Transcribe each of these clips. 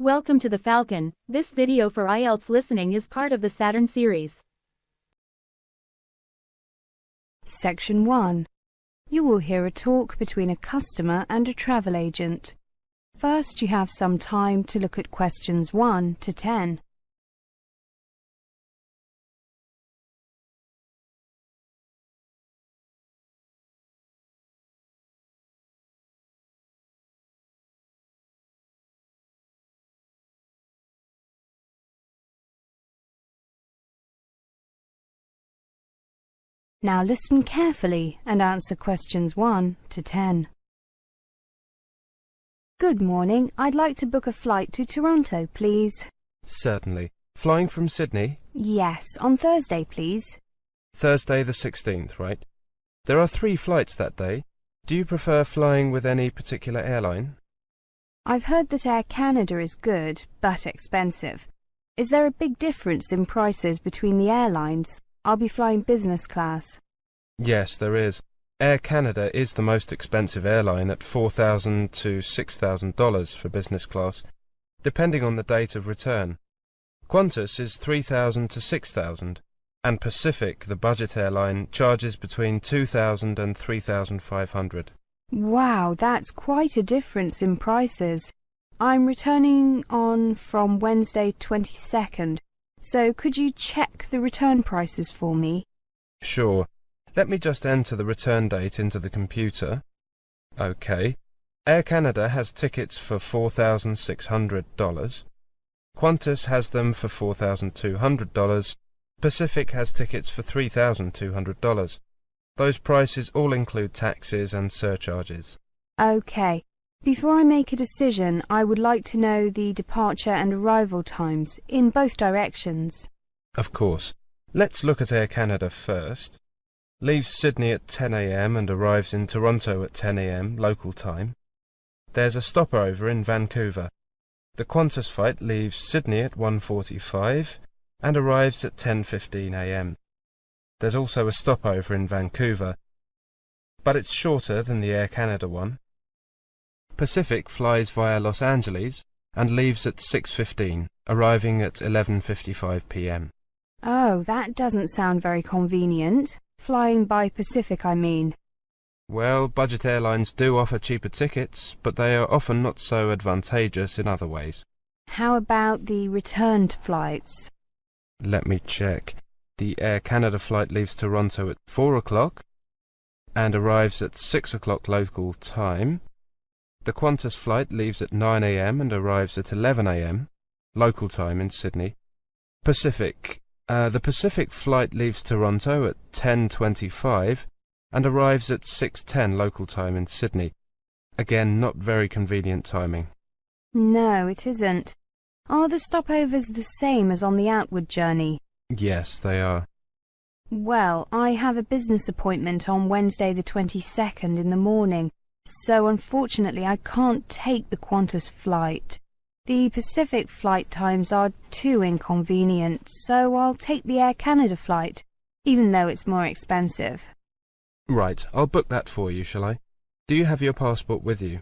Welcome to the Falcon. This video for IELTS listening is part of the SATURN series. Section 1. You will hear a talk between a customer and a travel agent. First, you have some time to look at questions 1 to 10. Now listen carefully and answer questions 1 to 10. Good morning. I'd like to book a flight to Toronto, please. Certainly. Flying from Sydney? Yes, on Thursday, please. Thursday the 16th, right? There are 3 flights that day. Do you prefer flying with any particular airline? I've heard that Air Canada is good, but expensive. Is there a big difference in prices between the airlines? I'll be flying business class. Yes, there is. Air Canada is the most expensive airline at $4,000 to $6,000 for business class, depending on the date of return. Qantas is $3,000 to $6,000, and Pacific, the budget airline, charges between $2,000 and $3,500. Wow, that's quite a difference in prices. I'm returning on from Wednesday 22nd, so could you check the return prices for me? Sure. Let me just enter the return date into the computer. OK. Air Canada has tickets for $4,600. Qantas has them for $4,200. Pacific has tickets for $3,200. Those prices all include taxes and surcharges. OK. Before I make a decision, I would like to know the departure and arrival times in both directions. Of course. Let's look at Air Canada first. Leaves Sydney at 10 a.m. and arrives in Toronto at 10 a.m. local time. There's a stopover in Vancouver. The Qantas flight leaves Sydney at 1:45 and arrives at 10:15 a.m. There's also a stopover in Vancouver, but it's shorter than the Air Canada one. Pacific flies via Los Angeles and leaves at 6:15, arriving at 11:55 p.m. Oh, that doesn't sound very convenient. Flying by Pacific, I mean. Well, budget airlines do offer cheaper tickets, but they are often not so advantageous in other ways. How about the returned flights? Let me check. The Air Canada flight leaves Toronto at 4 o'clock and arrives at 6 o'clock local time. The Qantas flight leaves at 9 a.m. and arrives at 11 a.m. local time in Sydney. The Pacific flight leaves Toronto at 10:25 and arrives at 6:10 local time in Sydney. Again, not very convenient timing. No, it isn't. Are the stopovers the same as on the outward journey? Yes, they are. Well, I have a business appointment on Wednesday the 22nd in the morning, so unfortunately I can't take the Qantas flight. The Pacific flight times are too inconvenient, so I'll take the Air Canada flight, even though it's more expensive. Right, I'll book that for you, shall I? Do you have your passport with you?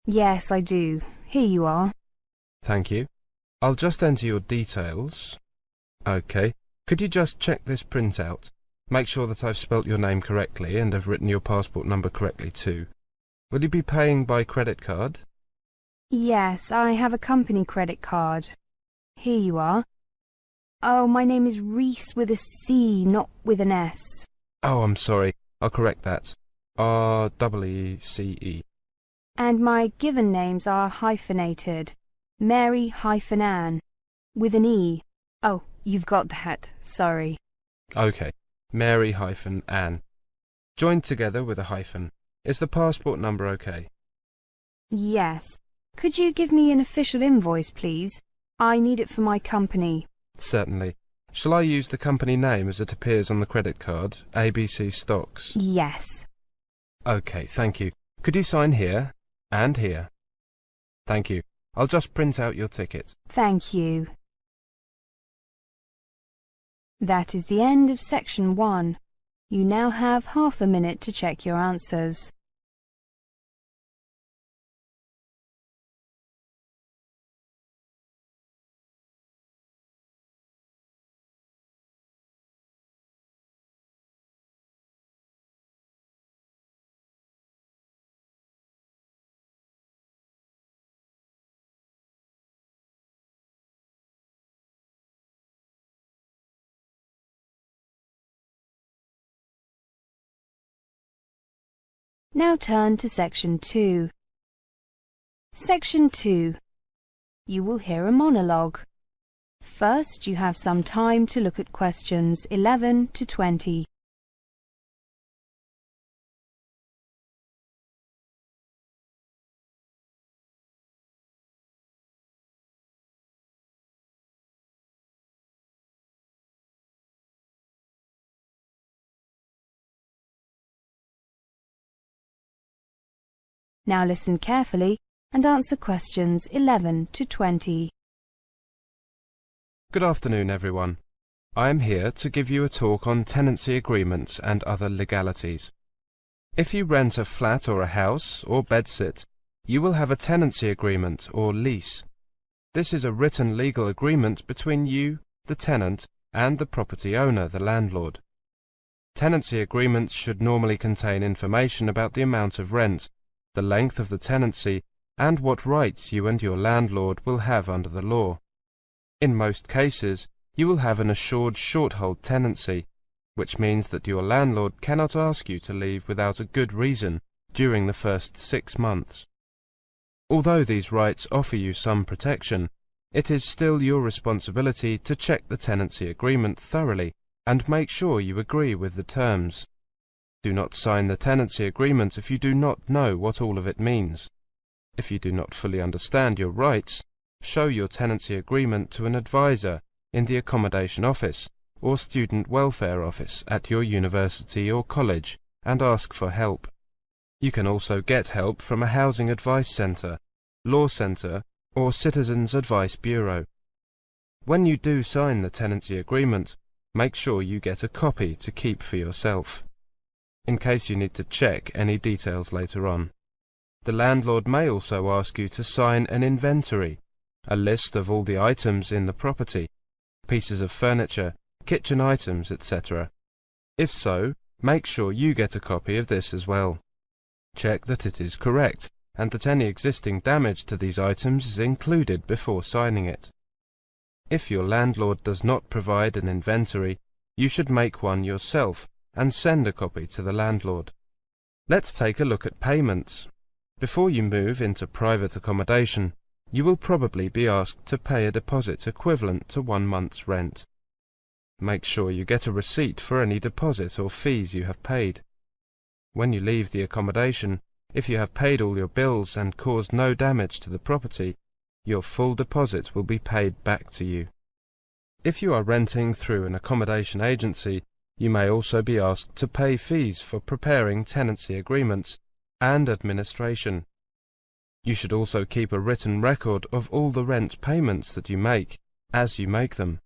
Yes, I do. Here you are. Thank you. I'll just enter your details. OK. Could you just check this printout? Make sure that I've spelt your name correctly and have written your passport number correctly too. Will you be paying by credit card? Yes, I have a company credit card. Here you are. Oh, my name is Reese with a C, not with an S. Oh, I'm sorry. I'll correct that. R-E-E-C-E. And my given names are hyphenated. Mary-Ann, with an E. Oh, you've got that. Sorry. OK. Mary-Ann. Joined together with a hyphen. Is the passport number OK? Yes. Could you give me an official invoice, please? I need it for my company. Certainly. Shall I use the company name as it appears on the credit card? ABC Stocks? Yes. OK, thank you. Could you sign here and here? Thank you. I'll just print out your ticket. Thank you. That is the end of section 1. You now have half a minute to check your answers. Now turn to Section 2. Section 2. You will hear a monologue. First, you have some time to look at questions 11 to 20. Now listen carefully and answer questions 11 to 20. Good afternoon, everyone. I am here to give you a talk on tenancy agreements and other legalities. If you rent a flat or a house or bedsit, you will have a tenancy agreement or lease. This is a written legal agreement between you, the tenant, and the property owner, the landlord. Tenancy agreements should normally contain information about the amount of rent, the length of the tenancy, and what rights you and your landlord will have under the law. In most cases, you will have an assured short-hold tenancy, which means that your landlord cannot ask you to leave without a good reason during the first 6 months. Although these rights offer you some protection, it is still your responsibility to check the tenancy agreement thoroughly and make sure you agree with the terms. Do not sign the tenancy agreement if you do not know what all of it means. If you do not fully understand your rights, show your tenancy agreement to an advisor in the accommodation office or student welfare office at your university or college and ask for help. You can also get help from a housing advice centre, law centre, or citizens advice bureau. When you do sign the tenancy agreement, make sure you get a copy to keep for yourself, in case you need to check any details later on. The landlord may also ask you to sign an inventory, a list of all the items in the property, pieces of furniture, kitchen items, etc. If so, make sure you get a copy of this as well. Check that it is correct and that any existing damage to these items is included before signing it. If your landlord does not provide an inventory, you should make one yourself and send a copy to the landlord. Let's take a look at payments. Before you move into private accommodation, you will probably be asked to pay a deposit equivalent to 1 month's rent. Make sure you get a receipt for any deposit or fees you have paid. When you leave the accommodation, if you have paid all your bills and caused no damage to the property, your full deposit will be paid back to you. If you are renting through an accommodation agency, you may also be asked to pay fees for preparing tenancy agreements and administration. You should also keep a written record of all the rent payments that you make, as you make them.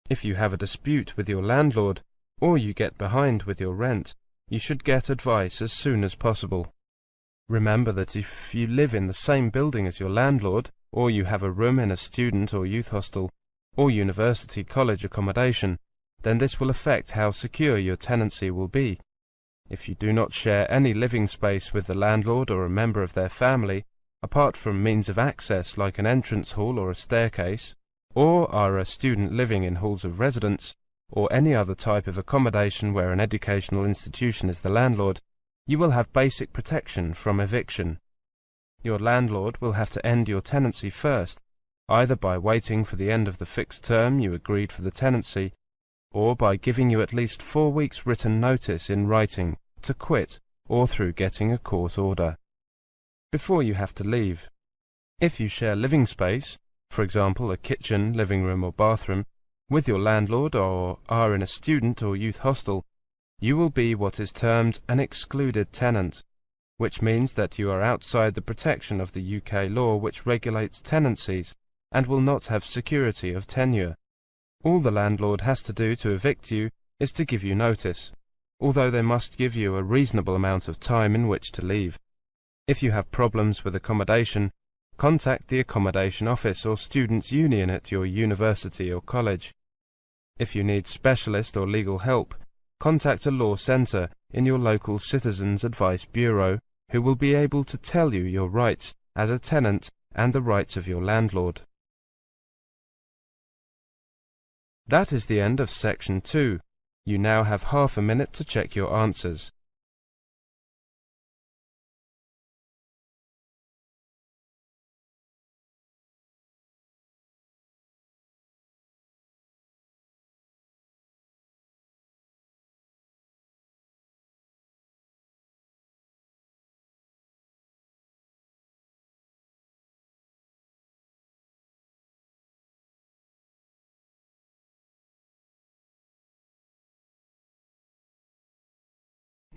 If you have a dispute with your landlord, or you get behind with your rent, you should get advice as soon as possible. Remember that if you live in the same building as your landlord, or you have a room in a student or youth hostel, or university college accommodation, then this will affect how secure your tenancy will be. If you do not share any living space with the landlord or a member of their family, apart from means of access like an entrance hall or a staircase, or are a student living in halls of residence, or any other type of accommodation where an educational institution is the landlord, you will have basic protection from eviction. Your landlord will have to end your tenancy first, either by waiting for the end of the fixed term you agreed for the tenancy, or by giving you at least 4 weeks written notice in writing to quit, or through getting a court order. Before you have to leave, if you share living space, for example a kitchen, living room or bathroom, with your landlord or are in a student or youth hostel, you will be what is termed an excluded tenant, which means that you are outside the protection of the UK law which regulates tenancies and will not have security of tenure. All the landlord has to do to evict you is to give you notice, although they must give you a reasonable amount of time in which to leave. If you have problems with accommodation, contact the accommodation office or students' union at your university or college. If you need specialist or legal help, contact a law centre in your local Citizens Advice Bureau who will be able to tell you your rights as a tenant and the rights of your landlord. That is the end of Section 2. You now have half a minute to check your answers.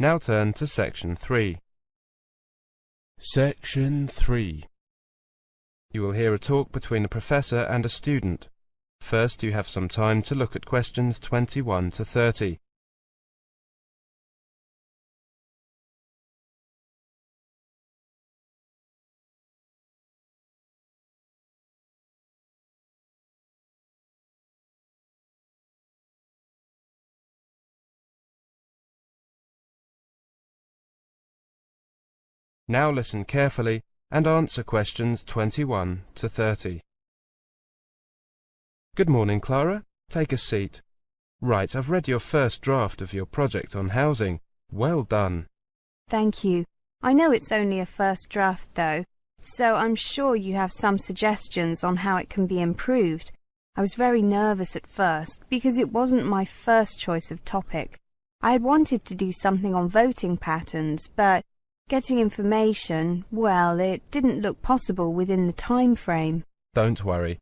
Now turn to Section 3. Section 3. You will hear a talk between a professor and a student. First, you have some time to look at questions 21 to 30. Now listen carefully and answer questions 21 to 30. Good morning, Clara. Take a seat. Right, I've read your first draft of your project on housing. Well done. Thank you. I know it's only a first draft though, so I'm sure you have some suggestions on how it can be improved. I was very nervous at first because it wasn't my first choice of topic. I had wanted to do something on voting patterns, but getting information, well, it didn't look possible within the time frame. Don't worry.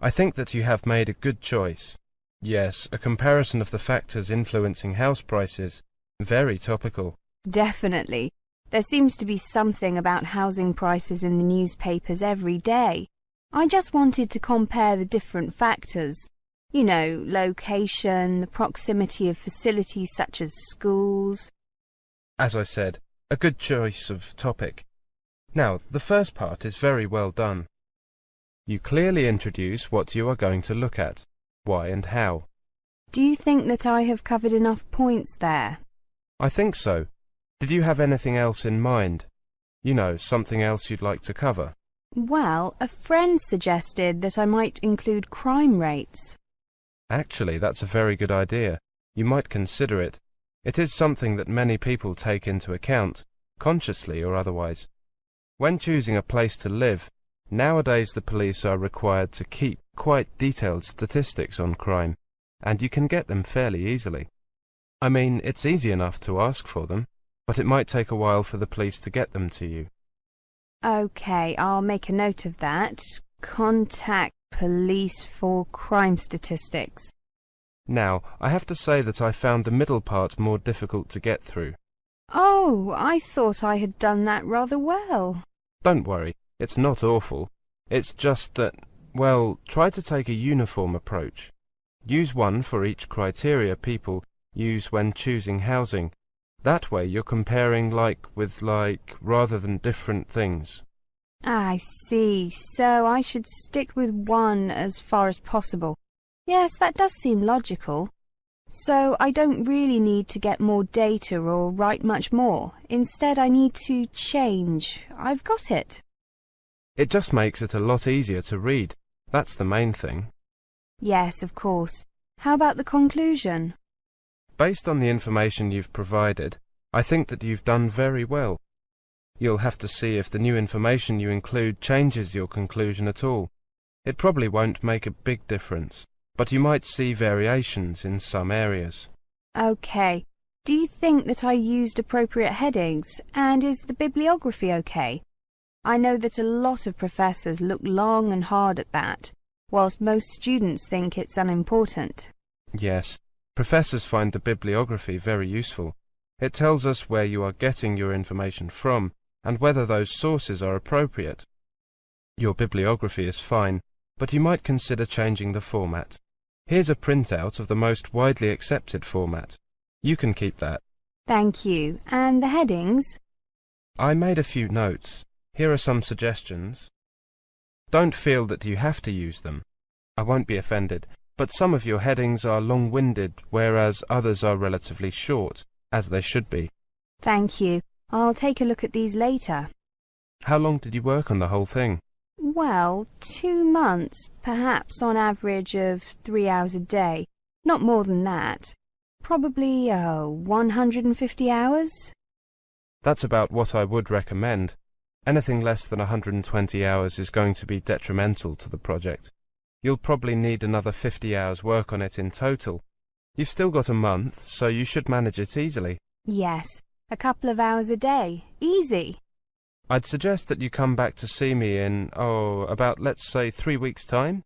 I think that you have made a good choice. Yes, a comparison of the factors influencing house prices. Very topical. Definitely. There seems to be something about housing prices in the newspapers every day. I just wanted to compare the different factors. You know, location, the proximity of facilities such as schools. As I said, a good choice of topic. Now, the first part is very well done. You clearly introduce what you are going to look at, why and how. Do you think that I have covered enough points there? I think so. Did you have anything else in mind? You know, something else you'd like to cover? Well, a friend suggested that I might include crime rates. Actually, that's a very good idea. You might consider it. It is something that many people take into account, consciously or otherwise. When choosing a place to live, nowadays the police are required to keep quite detailed statistics on crime, and you can get them fairly easily. I mean, it's easy enough to ask for them, but it might take a while for the police to get them to you. OK, I'll make a note of that. Contact police for crime statistics. Now, I have to say that I found the middle part more difficult to get through. Oh, I thought I had done that rather well. Don't worry, it's not awful. It's just that, well, try to take a uniform approach. Use one for each criteria people use when choosing housing. That way you're comparing like with like rather than different things. I see. So I should stick with one as far as possible. Yes, that does seem logical. So I don't really need to get more data or write much more. Instead, I need to change. I've got it. It just makes it a lot easier to read. That's the main thing. Yes, of course. How about the conclusion? Based on the information you've provided, I think that you've done very well. You'll have to see if the new information you include changes your conclusion at all. It probably won't make a big difference, but you might see variations in some areas. OK. Do you think that I used appropriate headings? And is the bibliography OK? I know that a lot of professors look long and hard at that, whilst most students think it's unimportant. Yes, professors find the bibliography very useful. It tells us where you are getting your information from and whether those sources are appropriate. Your bibliography is fine, but you might consider changing the format. Here's a printout of the most widely accepted format. You can keep that. Thank you. And the headings? I made a few notes. Here are some suggestions. Don't feel that you have to use them. I won't be offended, but some of your headings are long-winded, whereas others are relatively short, as they should be. Thank you. I'll take a look at these later. How long did you work on the whole thing? Well, 2 months, perhaps on average of 3 hours a day. Not more than that. Probably, 150 hours? That's about what I would recommend. Anything less than 120 hours is going to be detrimental to the project. You'll probably need another 50 hours work on it in total. You've still got a month, so you should manage it easily. Yes, a couple of hours a day. Easy. I'd suggest that you come back to see me in, about, let's say, 3 weeks' time.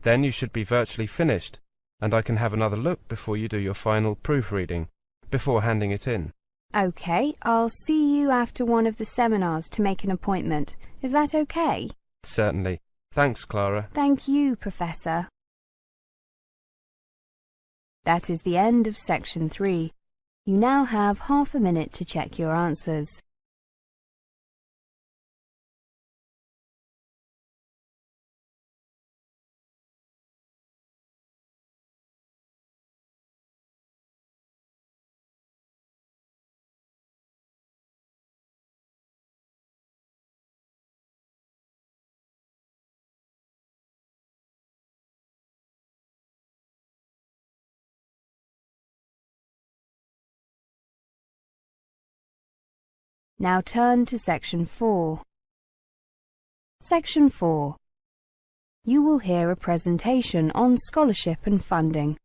Then you should be virtually finished, and I can have another look before you do your final proofreading, before handing it in. Okay, I'll see you after one of the seminars to make an appointment. Is that okay? Certainly. Thanks, Clara. Thank you, Professor. That is the end of section 3. You now have half a minute to check your answers. Now turn to section 4. Section 4. You will hear a presentation on scholarship and funding.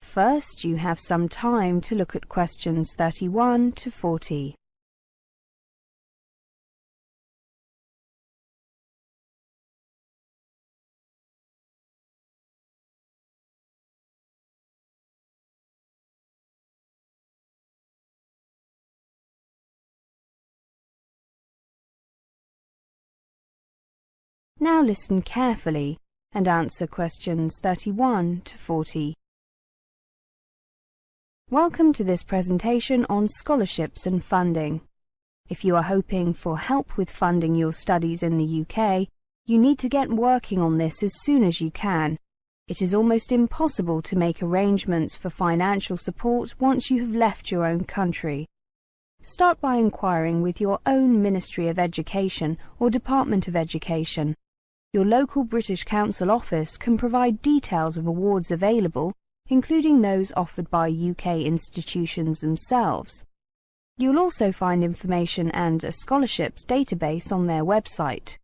First, you have some time to look at questions 31 to 40. Now listen carefully and answer questions 31 to 40. Welcome to this presentation on scholarships and funding. If you are hoping for help with funding your studies in the UK, you need to get working on this as soon as you can. It is almost impossible to make arrangements for financial support once you have left your own country. Start by inquiring with your own Ministry of Education or Department of Education. Your local British Council office can provide details of awards available, including those offered by UK institutions themselves. You'll also find information and a scholarships database on their website.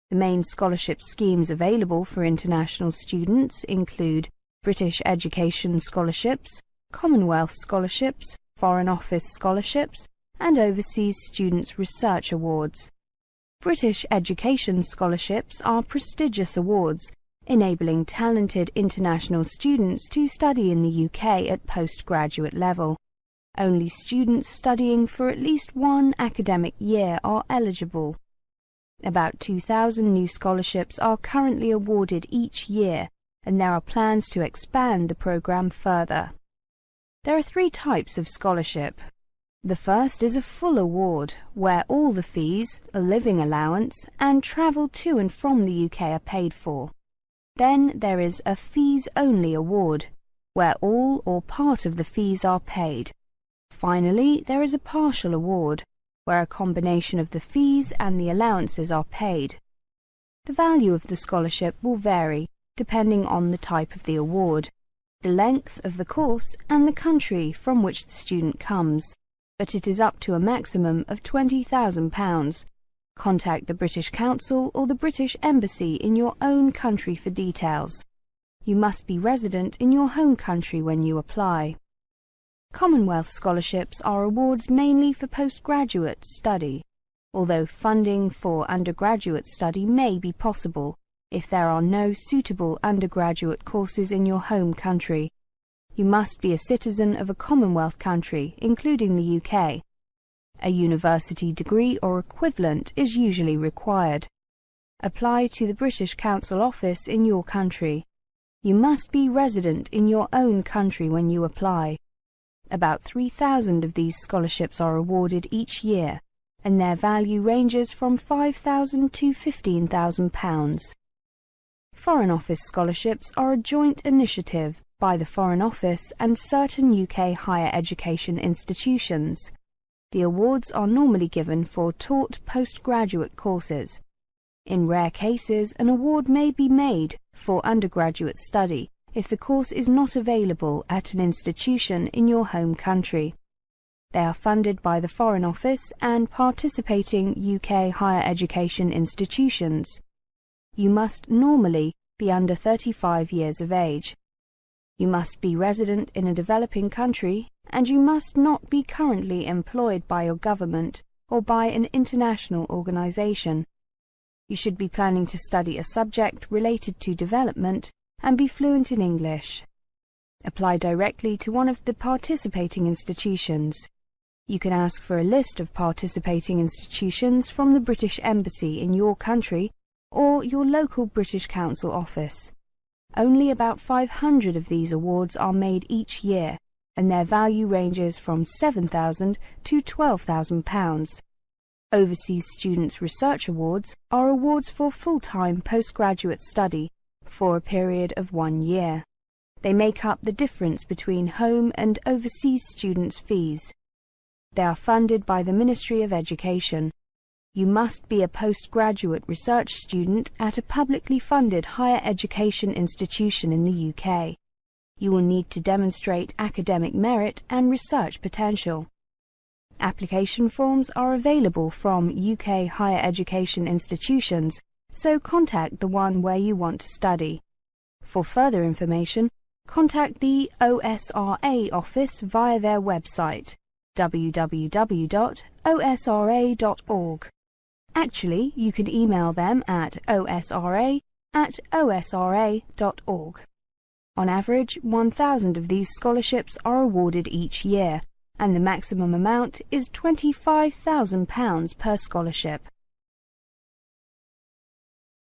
The main scholarship schemes available for international students include British Education Scholarships, Commonwealth Scholarships, Foreign Office Scholarships, and Overseas Students' Research Awards. British Education Scholarships are prestigious awards, enabling talented international students to study in the UK at postgraduate level. Only students studying for at least one academic year are eligible. About 2,000 new scholarships are currently awarded each year, and there are plans to expand the programme further. There are 3 types of scholarship. The first is a full award, where all the fees, a living allowance, and travel to and from the UK are paid for. Then there is a fees-only award, where all or part of the fees are paid. Finally, there is a partial award, where a combination of the fees and the allowances are paid. The value of the scholarship will vary, depending on the type of the award, the length of the course, and the country from which the student comes. But it is up to a maximum of £20,000. Contact the British Council or the British Embassy in your own country for details. You must be resident in your home country when you apply. Commonwealth scholarships are awards mainly for postgraduate study, although funding for undergraduate study may be possible if there are no suitable undergraduate courses in your home country. You must be a citizen of a Commonwealth country, including the UK. A university degree or equivalent is usually required. Apply to the British Council office in your country. You must be resident in your own country when you apply. About 3,000 of these scholarships are awarded each year, and their value ranges from £5,000 to £15,000. Foreign Office scholarships are a joint initiative by the Foreign Office and certain UK higher education institutions. The awards are normally given for taught postgraduate courses. In rare cases, an award may be made for undergraduate study if the course is not available at an institution in your home country. They are funded by the Foreign Office and participating UK higher education institutions. You must normally be under 35 years of age. You must be resident in a developing country, and you must not be currently employed by your government or by an international organisation. You should be planning to study a subject related to development and be fluent in English. Apply directly to one of the participating institutions. You can ask for a list of participating institutions from the British Embassy in your country or your local British Council office. Only about 500 of these awards are made each year, and their value ranges from £7,000 to £12,000. Overseas Students' Research Awards are awards for full-time postgraduate study for a period of 1 year. They make up the difference between home and overseas students' fees. They are funded by the Ministry of Education. You must be a postgraduate research student at a publicly funded higher education institution in the UK. You will need to demonstrate academic merit and research potential. Application forms are available from UK higher education institutions, so contact the one where you want to study. For further information, contact the OSRA office via their website, www.osra.org. Actually, you can email them at osra@osra.org. On average, 1,000 of these scholarships are awarded each year, and the maximum amount is £25,000 per scholarship.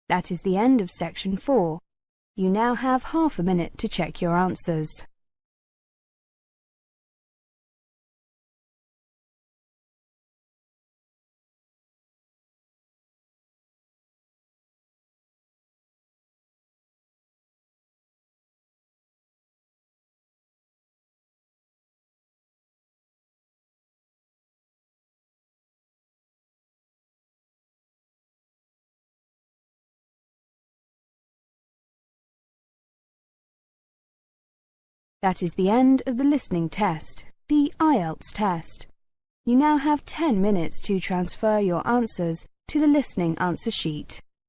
That is the end of section 4. You now have half a minute to check your answers. That is the end of the listening test, the IELTS test. You now have 10 minutes to transfer your answers to the listening answer sheet.